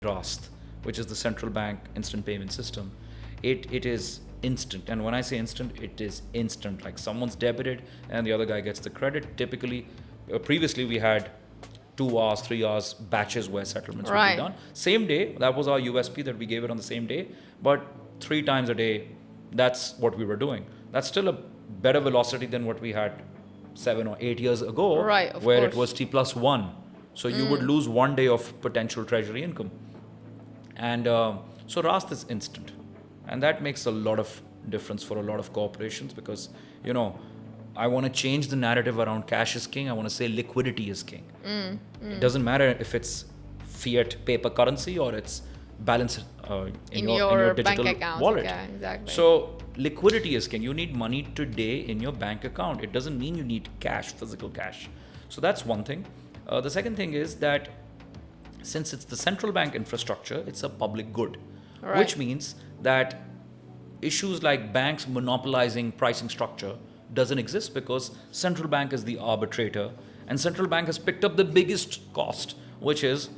Raast, which is the central bank instant payment system. It is instant, and when I say instant, it is instant. Like someone's debited and the other guy gets the credit. Typically, previously we had 2 hours, 3 hours batches where settlements would be done. Same day, that was our USP that we gave it on the same day, but 3 times a day, that's what we were doing. That's still a better velocity than what we had 7 or 8 years ago, where it was T+1. So you would lose 1 day of potential treasury income. And so Raast is instant. And that makes a lot of difference for a lot of corporations because, I want to change the narrative around cash is king. I want to say liquidity is king. It doesn't matter if it's fiat paper currency or it's balanced in your digital bank account wallet. Yeah, exactly. So liquidity is king. You need money today in your bank account. It doesn't mean you need cash, physical cash. So that's one thing. The second thing is that since it's the central bank infrastructure, it's a public good, which means that issues like banks monopolizing pricing structure doesn't exist because central bank is the arbitrator, and central bank has picked up the biggest cost, which is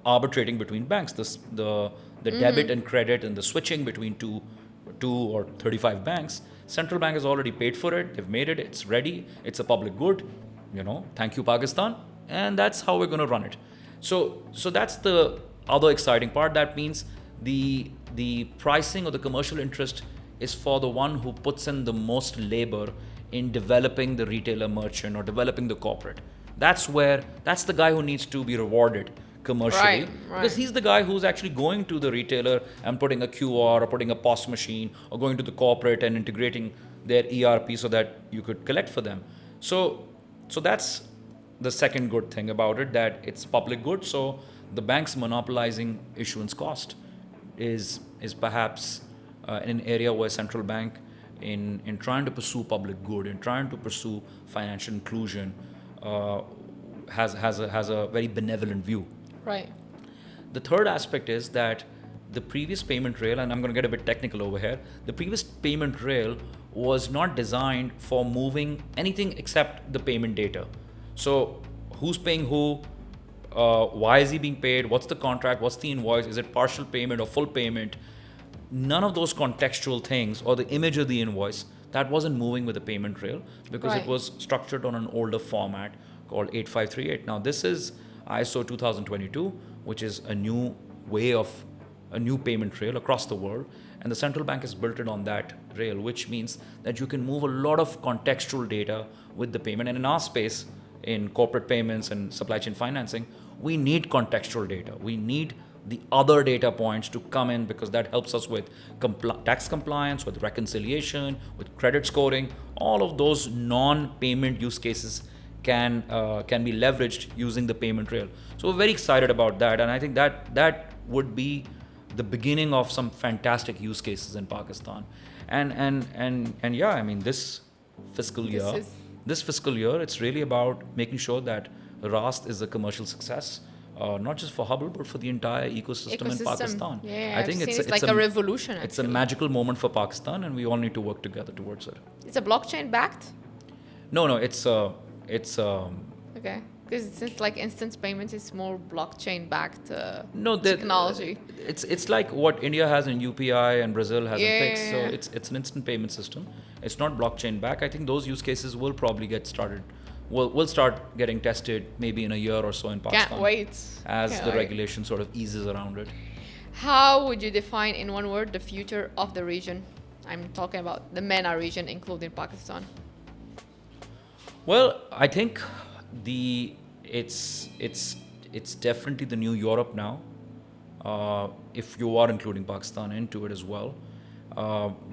arbitrating between banks, the debit and credit and the switching between two or 35 banks. Central bank has already paid for it. They've made it. It's ready. It's a public good. Thank you, Pakistan. And that's how we're going to run it. So that's the other exciting part. That means the pricing or the commercial interest is for the one who puts in the most labor in developing the retailer merchant or developing the corporate. That's the guy who needs to be rewarded commercially, because he's the guy who's actually going to the retailer and putting a QR or putting a POS machine or going to the corporate and integrating their ERP so that you could collect for them. So that's the second good thing about it, that it's public good. So the banks monopolizing issuance cost is perhaps an area where central bank in trying to pursue public good, in trying to pursue financial inclusion, has a very benevolent view. Right. The third aspect is that the previous payment rail, and I'm going to get a bit technical over here, the previous payment rail was not designed for moving anything except the payment data. So who's paying who? Why is he being paid? What's the contract? What's the invoice? Is it partial payment or full payment? None of those contextual things or the image of the invoice, that wasn't moving with the payment rail because it was structured on an older format called 8538. Now this is ISO 2022, which is a new way of a new payment rail across the world. And the central bank has built it on that rail, which means that you can move a lot of contextual data with the payment. And in our space, in corporate payments and supply chain financing, we need contextual data. We need the other data points to come in because that helps us with tax compliance, with reconciliation, with credit scoring. All of those non-payment use cases can be leveraged using the payment rail. So we're very excited about that, and I think that would be the beginning of some fantastic use cases in Pakistan. And yeah, I mean this fiscal year, it's really about making sure that Raast is a commercial success. Not just for Haball, but for the entire ecosystem in Pakistan. Yeah, I think it's like a revolution. Actually. It's a magical moment for Pakistan, and we all need to work together towards it. It's a blockchain backed? No, it's okay, because since like instant payments is more blockchain backed technology. It's like what India has in UPI and Brazil has in Pix. So it's an instant payment system. It's not blockchain backed. I think those use cases will probably get started. We'll start getting tested maybe in a year or so in Pakistan. Can't wait. As the regulation sort of eases around it. How would you define in one word the future of the region? I'm talking about the MENA region, including Pakistan. Well, I think it's definitely the new Europe now. If you are including Pakistan into it as well,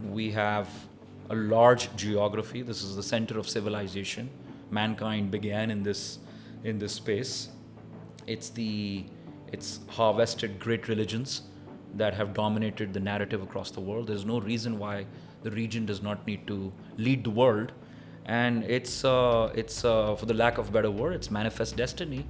we have a large geography. This is the center of civilization. Mankind began in this space. It's harvested great religions that have dominated the narrative across the world. There's no reason why the region does not need to lead the world, and it's for the lack of a better word, it's manifest destiny.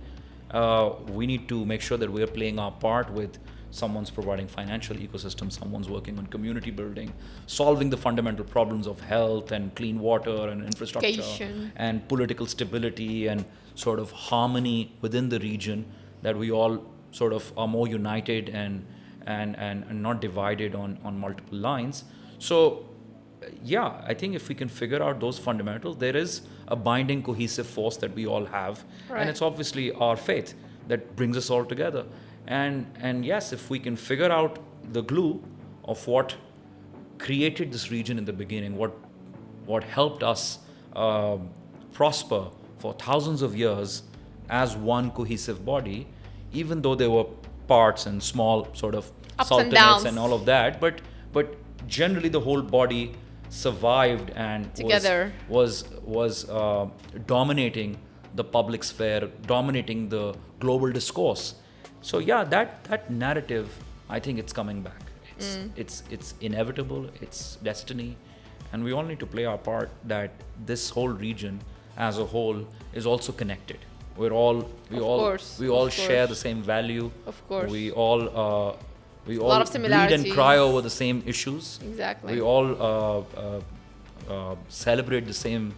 We need to make sure that we're playing our part with someone's providing financial ecosystem, someone's working on community building, solving the fundamental problems of health and clean water and infrastructure and political stability and sort of harmony within the region that we all sort of are more united and not divided on multiple lines. So yeah, I think if we can figure out those fundamentals, there is a binding, cohesive force that we all have, Right. and it's obviously our faith that brings us all together. And yes, if we can figure out the glue of what created this region in the beginning, what helped us prosper for thousands of years as one cohesive body, even though there were parts and small sort of Ups and sultanates downs. and all of that, but generally the whole body survived and Together. was dominating the public sphere, dominating the global discourse. So yeah, that narrative, I think it's coming back. It's inevitable. It's destiny, and we all need to play our part. That this whole region, as a whole, is also connected. We all share the same value. Of course. We all lot all of bleed and similarities. cry over the same issues. Exactly. We all celebrate the same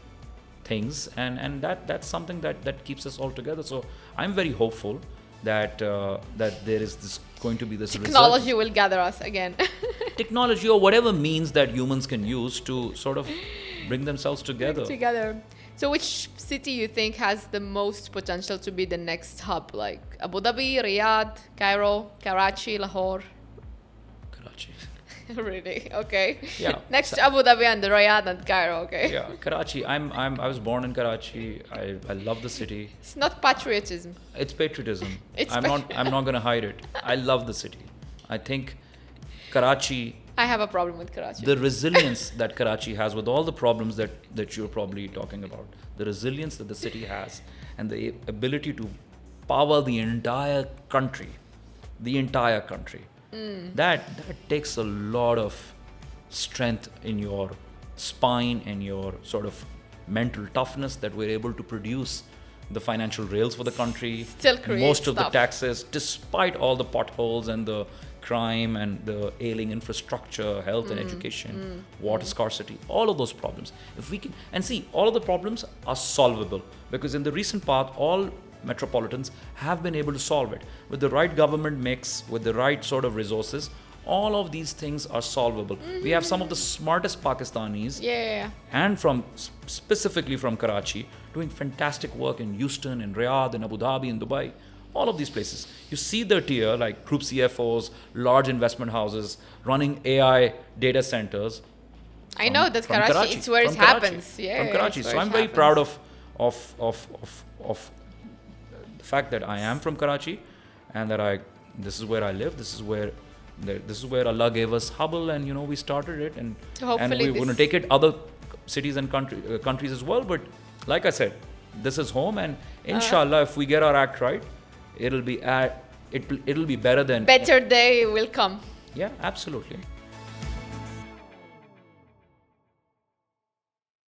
things, and that's something that keeps us all together. So I'm very hopeful that there is going to be this Technology will gather us again. technology or whatever means that humans can use to sort of bring themselves together. So which city you think has the most potential to be the next hub? Like Abu Dhabi, Riyadh, Cairo, Karachi, Lahore? Karachi. Really? Okay. Yeah. Next to Abu Dhabi and Riyadh and Cairo, okay? Yeah, Karachi. I was born in Karachi. I love the city. It's not patriotism. It's patriotism. It's I'm not going to hide it. I love the city. I think Karachi, I have a problem with Karachi. the resilience that Karachi has with all the problems that you're probably talking about, the resilience that the city has and the ability to power the entire country, that takes a lot of strength in your spine and your sort of mental toughness that we're able to produce the financial rails for the country, Still create most of the stuff. taxes, despite all the potholes and the crime and the ailing infrastructure, health and education, water scarcity, all of those problems. If we can, and see, all of the problems are solvable because in the recent past, all metropolitans have been able to solve it with the right government mix, with the right sort of resources. All of these things are solvable. We have some of the smartest Pakistanis Yeah. and specifically from Karachi, doing fantastic work in Houston, in Riyadh, in Abu Dhabi, in Dubai, all of these places. You see the tier like group CFOs, large investment houses, running AI data centers. I know that from Karachi, it's where it from Karachi, happens. Yeah. from Karachi. it's So where I'm it very happens. proud of the fact that I am from Karachi, and that this is where I live. This is where Allah gave us Haball, and we started it, and Hopefully we're going to take it other cities and countries as well. But like I said, this is home, and inshallah, if we get our act right, it'll be better than Better day will come. yeah, absolutely.